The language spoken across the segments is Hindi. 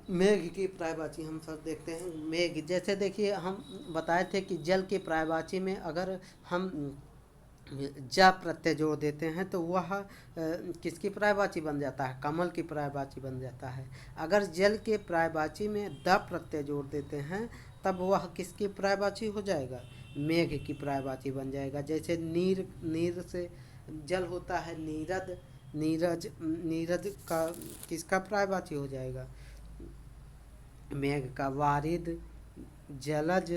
मेघ की प्रायवाची हम सब देखते हैं। मेघ जैसे देखिए, हम बताए थे कि जल की प्रायवाची में अगर हम जा प्रत्यय जोड़ देते हैं तो वह किसकी प्रायवाची बन जाता है? कमल की प्रायवाची बन जाता है। अगर जल के प्रायवाची में द प्रत्यय जोड़ देते हैं तब वह किसकी प्रायवाची हो जाएगा? मेघ की प्रायवाची बन जाएगा। जैसे नीर, नीर से जल होता है नीरद, नीरज, नीरज का किसका प्रायवाची हो जाएगा? मेघ का। वारिद, जलज,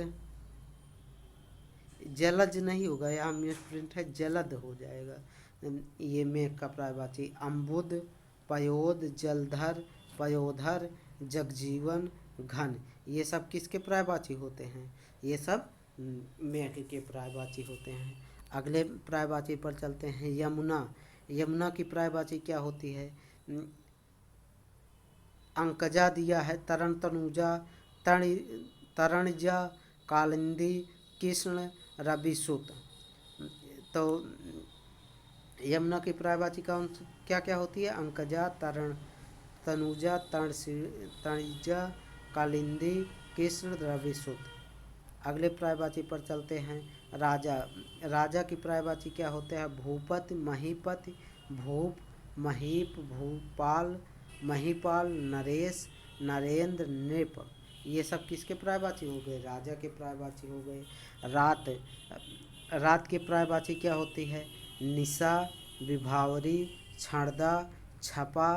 जलज नहीं होगा, यहाँ मिस प्रिंट है, जलद हो जाएगा। ये मेघ का प्रायवाची। अम्बुद, पयोद, जलधर, पयोधर, जगजीवन, घन, ये सब किसके प्रायवाची होते हैं? ये सब मेघ के प्रायवाची होते हैं। अगले प्रायवाची पर चलते हैं। यमुना। यमुना की प्रायवाची क्या होती है? अंकजा दिया है, तरण तनुजा, तणि, तरणजा, कालिंदी, कृष्ण, रवि सुत। तो यमुना की प्रायवाची कौन क्या क्या होती है? अंकजा, तरण तनुजा, तणिजा, कालिंदी, कृष्ण, रवि सुत। अगले प्रायवाची पर चलते हैं। राजा। राजा की प्रायवाची क्या होते हैं? भूपति, महीपति, भूप, महीप, भूपाल, महीपाल, नरेश, नरेंद्र, नृप, ये सब किसके प्रायवाची हो गए? राजा के प्रायवाची हो गए। रात। रात की प्रायवाची क्या होती है? निशा, विभावरी, क्षणदा, छपा,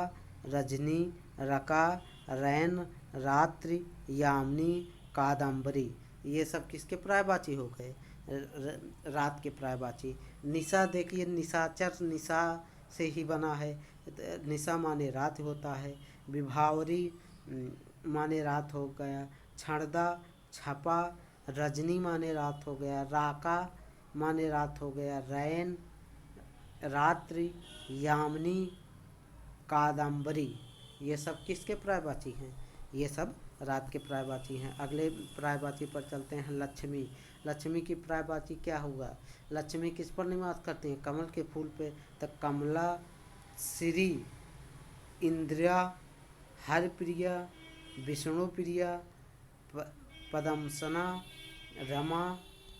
रजनी, रका, रैन, रात्रि, यामिनी, कादम्बरी, ये सब किसके प्रायवाची हो गए? रात के प्रायवाची। निशा देखिए, निशाचर निशा से ही बना है, निशा माने रात होता है। विभावरी माने रात हो गया। क्षणदा, छपा, रजनी माने रात हो गया। राका माने रात हो गया। रैन, रात्रि, यामिनी, कादम्बरी, ये सब किसके प्रायवाची हैं? ये सब रात के प्रायवाची हैं। अगले प्रायवाची पर चलते हैं। लक्ष्मी। लक्ष्मी की प्रायवाची क्या होगा? लक्ष्मी किस पर निवास करती हैं? कमल के फूल पे। तो कमला, श्री, इंद्रिया, हरप्रिया, विष्णुप्रिया, पद्मसना, रमा,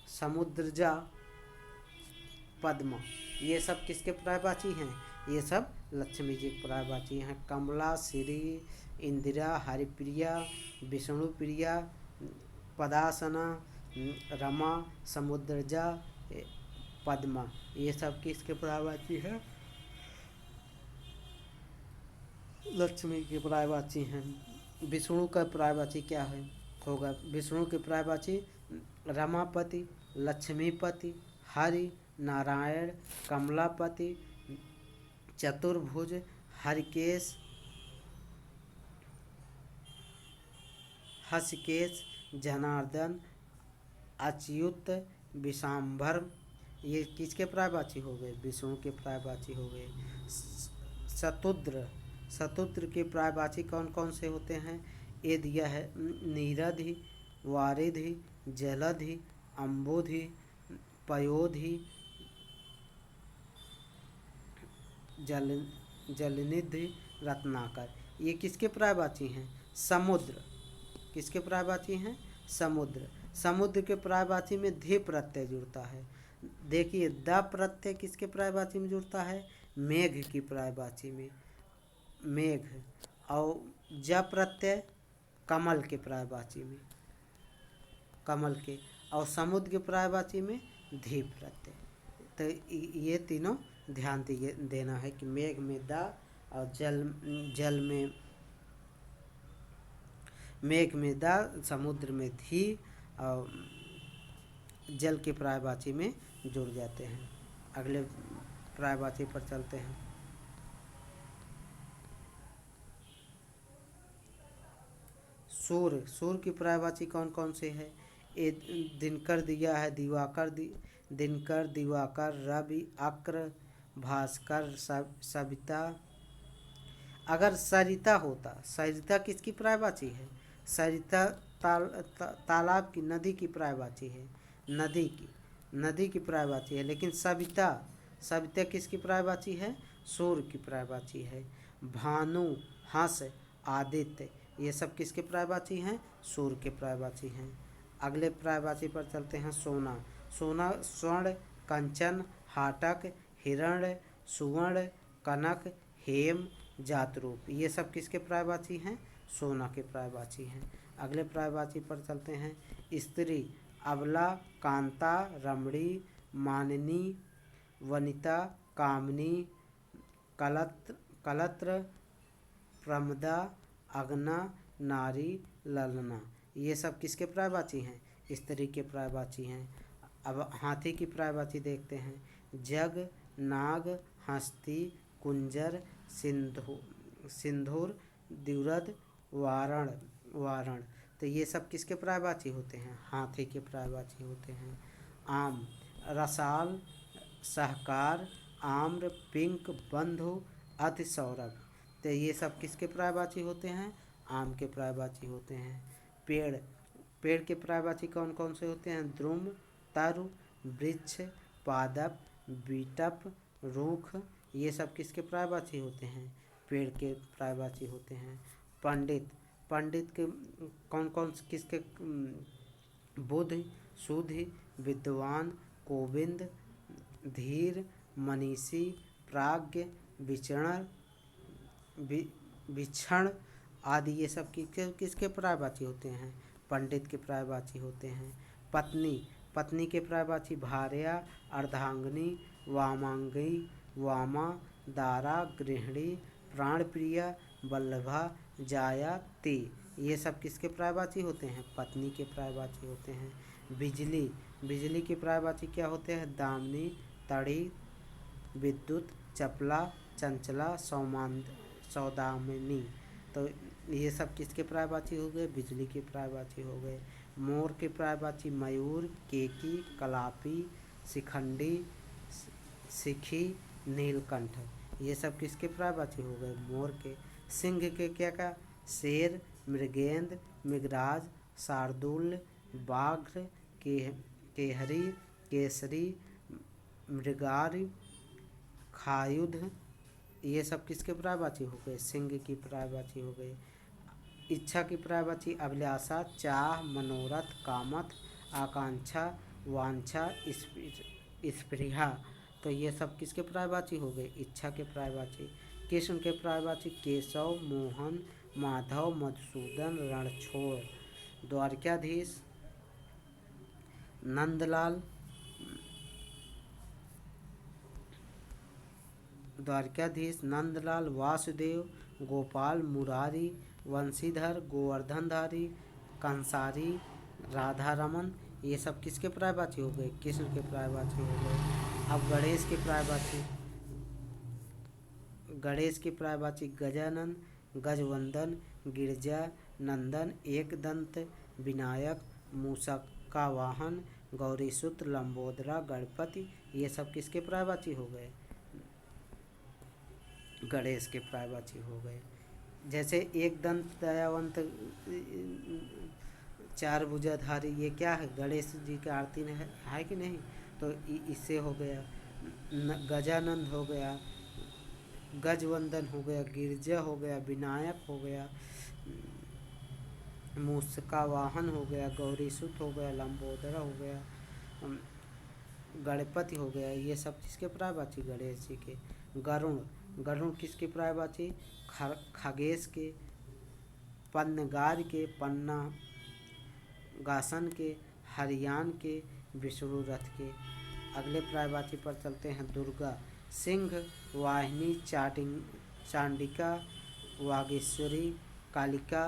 समुद्रजा, पद्मा, ये सब किसके प्रायवाची हैं? ये सब लक्ष्मी जी के प्रायवाची हैं। कमला, श्री, इंदिरा, हरिप्रिया, विष्णुप्रिया, पदासना, रमा, समुद्रजा, पद्मा, ये सब किसके प्रायवाची हैं? लक्ष्मी की प्रायवाची हैं। विष्णु का प्रायवाची क्या है होगा? विष्णु की प्रायवाची रमापति, लक्ष्मीपति, हरि, नारायण, कमलापति, चतुर्भुज, हरिकेश, हसकेश, जनार्दन, अच्युत, विशाम्भर, ये किसके प्रायवाची हो गए? विष्णु के प्रायवाची हो गए। शतुद्र। शतुद्र के प्रायवाची कौन कौन से होते हैं? ये दिया है, नीरधि, वारिधि, जलधि, अम्बुधि, पयोधि, जल जलनिधि, रत्नाकर, ये किसके प्रायवाची हैं? समुद्र। किसके प्रायवाची हैं? समुद्र। समुद्र के प्रायवाची में धी प्रत्यय जुड़ता है। देखिए, द प्रत्यय किसके प्रायवाची में जुड़ता है? मेघ की प्रायवाची में, मेघ। और ज प्रत्यय कमल के प्रायवाची में, कमल के। और समुद्र के प्रायवाची में धी प्रत्यय। तो ये तीनों ध्यान देना है कि मेघ में द, और जल में, मेघ में द, समुद्र में धी, और जल के प्रायवाची में जुड़ जाते हैं। अगले प्रायवाची पर चलते हैं। सूर्य। सूर्य की प्रायवाची कौन कौन से है? ए दिनकर दिया है, दिवाकर दिनकर, दिवाकर, रवि, अक्र, भास्कर, सविता। अगर सरिता होता, सरिता किसकी प्रायवाची है? सरिता तालाब की, नदी की प्रायवाची है। नदी की, नदी की प्रायवाची है। लेकिन सविता, सविता किसकी प्रायवाची है? सूर्य की प्रायवाची है। भानु, हंस, आदित्य, ये सब किसके पर्यायवाची हैं? सूर्य के पर्यायवाची हैं। अगले पर्यायवाची पर चलते हैं। सोना। सोना स्वर्ण, कंचन, हाटक, हिरण, सुवर्ण, कनक, हेम, जातरूप, ये सब किसके पर्यायवाची हैं? सोना के पर्यायवाची हैं। अगले पर्यायवाची पर चलते हैं। स्त्री। अबला, कांता, रमणी, माननी, वनिता, कामनी, कलत्र, प्रमदा, अगना, नारी, ललना, ये सब किसके पर्यायवाची हैं? स्त्री के पर्यायवाची हैं। अब हाथी की पर्यायवाची देखते हैं। जग, नाग, हस्ती, कुंजर, सिंधुर, द्विरद, वारण, तो ये सब किसके पर्यायवाची होते हैं? हाथी के पर्यायवाची होते हैं। आम। रसाल, सहकार, आम्र, पिंक, बंधु, अति, सौरभ, तो ये सब किसके पर्यायवाची होते हैं? आम के पर्यायवाची होते हैं। पेड़। पेड़ के पर्यायवाची कौन कौन से होते हैं? द्रुम, तरु, वृक्ष, पादप, बीटप, रूख, ये सब किसके पर्यायवाची होते हैं? पेड़ के पर्यायवाची होते हैं। पंडित। पंडित के कौन कौन किसके? बुद्ध, सुधि, विद्वान, गोविंद, धीर, मनीषी, प्राज्ञ, विक्षण आदि, ये सब किसके पर्यायवाची होते हैं? पंडित के पर्यायवाची होते हैं। पत्नी। पत्नी के पर्यायवाची भार्या, अर्धांगिनी, वामांगी, वामा, दारा, गृहिणी, प्राणप्रिया, वल्लभा, जाया, ते, ये सब किसके पर्यायवाची होते हैं? पत्नी के पर्यायवाची होते हैं। बिजली। बिजली के पर्यायवाची क्या होते हैं? दामिनी, तड़ी, विद्युत, चपला, चंचला, सौदामिनी, तो ये सब किसके पर्यायवाची हो गए? बिजली के पर्यायवाची हो गए। मोर के पर्यायवाची मयूर, केकी, कलापी, शिखंडी, शिखी, नीलकंठ, ये सब किसके पर्यायवाची हो गए? मोर के। सिंह के क्या का? शेर, मृगेंद्र, मृगराज, शार्दूल, व्याघ्र, केहरी, केसरी, मृगारी, खायुध, ये सब किसके पर्यायवाची हो गए? सिंह की पर्यायवाची हो गए। इच्छा की पर्यायवाची अभिलाषा, चाह, मनोरथ, कामथ, आकांक्षा, वांछा, स्पृहा, तो ये सब किसके पर्यायवाची हो गए? इच्छा के पर्यायवाची। कृष्ण के पर्यायवाची केशव, मोहन, माधव, मधुसूदन, रणछोड़। द्वारकाधीश, नंदलाल, वासुदेव, गोपाल, मुरारी, वंशीधर, गोवर्धनधारी, कंसारी, राधा रमन, ये सब किसके पर्यायवाची हो गए? कृष्ण के पर्यायवाची हो गए। अब गणेश के पर्यायवाची। गणेश के पर्यायवाची गजानन, गजवंदन, गिरजा नंदन, एकदंत, विनायक, मूषक का वाहन, गौरीसूत्र, लंबोदरा, गणपति, ये सब किसके पर्यायवाची हो गए? गणेश के पर्यायवाची हो गए। जैसे एक दंत, दयावंत, चार भुजाधारी, ये क्या है? गणेश जी की आरती है कि नहीं? तो इससे हो गया। गजानंद हो गया, गजवंदन हो गया, गिरजा हो गया, विनायक हो गया, मूषका वाहन हो गया, गौरीसूत हो गया, लंबोदरा हो गया, गणपति हो गया, ये सब किसके पर्यायवाची? गणेश जी के। गरुण। गरुण किसके पर्यायवाची? खगेश के, पन्नगार के, पन्ना गासन के, हरियाण के, विष्णु रथ के। अगले पर्यायवाची पर चलते हैं। दुर्गा। सिंह, वाहिनी, चांडिका, वागीश्वरी, कालिका,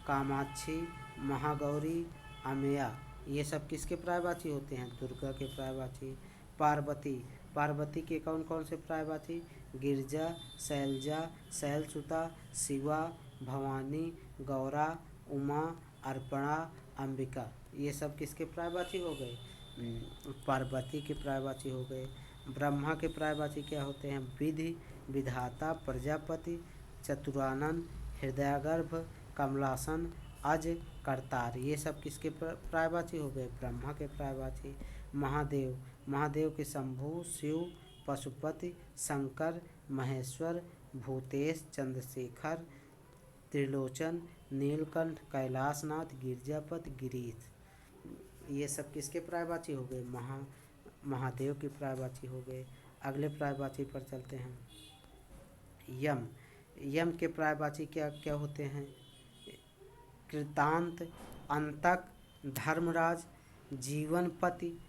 कामाक्षी, महागौरी, अमेया, ये सब किसके पर्यायवाची होते हैं? दुर्गा के पर्यायवाची। पार्वती। पार्वती के कौन कौन से पर्यायवाची? गिरजा, शैलजा, शैलसुता, शिवा, भवानी, गौरा, उमा, अर्पणा, अंबिका, ये सब किसके पर्यायवाची हो गए? पार्वती के पर्यायवाची हो गए। ब्रह्मा के पर्यायवाची क्या होते हैं? विधि, विधाता, प्रजापति, चतुरानन, हृदयगर्भ, कमलासन, अज, करतार, ये सब किसके पर्यायवाची हो गए? ब्रह्मा के पर्यायवाची। महादेव। महादेव के शंभु, शिव, पशुपति, शंकर, महेश्वर, भूतेश, चंद्रशेखर, त्रिलोचन, नीलकंठ, कैलाशनाथ, गिरजापति, गिरीश। ये सब किसके पर्यायवाची हो गए? महादेव के पर्यायवाची हो गए। अगले पर्यायवाची पर चलते हैं। यम। यम के पर्यायवाची क्या क्या होते हैं? कृतांत, अंतक, धर्मराज, जीवनपति,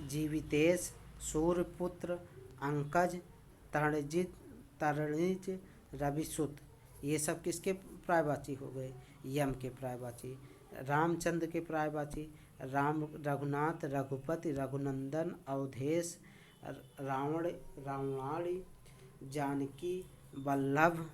जीवितेश, सूर्यपुत्र, अंकज, तरणिज, रविसुत। ये सब किसके पर्यायवाची हो गए? यम के पर्यायवाची। रामचंद्र के पर्यायवाची राम, रघुनाथ, रघुपति, रघुनंदन, अवधेश, रावणाणी, जानकी वल्लभ,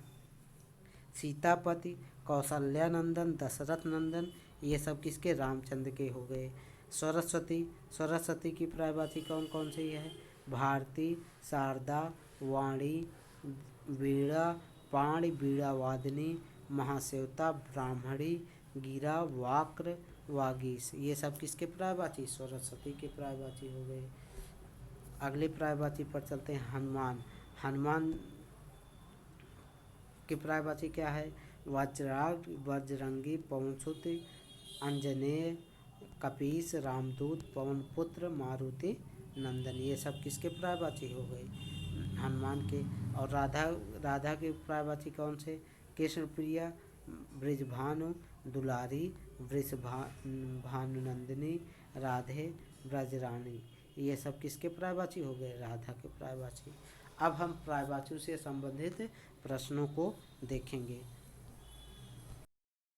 सीतापति, कौशल्यानंदन, दशरथ नंदन। ये सब किसके? रामचंद्र के हो गए। सरस्वती। सरस्वती की पर्यायवाची कौन कौन सी है? भारती, शारदा, वाणी, वीणा, पाणी, वीणा वादिनी, महाश्वेता, ब्राह्मणी, गिरा, वाक्र, वागीश। ये सब किसके पर्यायवाची? सरस्वती के पर्यायवाची हो गए। अगले पर्यायवाची पर चलते हैं। हनुमान। हनुमान की पर्यायवाची क्या है? वज्राग, बजरंगी, पवनसुत, अंजनेय, कपीस, रामदूत, पवनपुत्र, मारुति नंदन। ये सब किसके पर्यायवाची हो गए? हनुमान के। और राधा। राधा के पर्यायवाची कौन से? कृष्ण प्रिया, ब्रिजभानु, दुलारी, भानुनंदिनी, राधे, ब्रजरानी। ये सब किसके पर्यायवाची हो गए? राधा के पर्यायवाची। अब हम पर्यायवाचियों से संबंधित प्रश्नों को देखेंगे।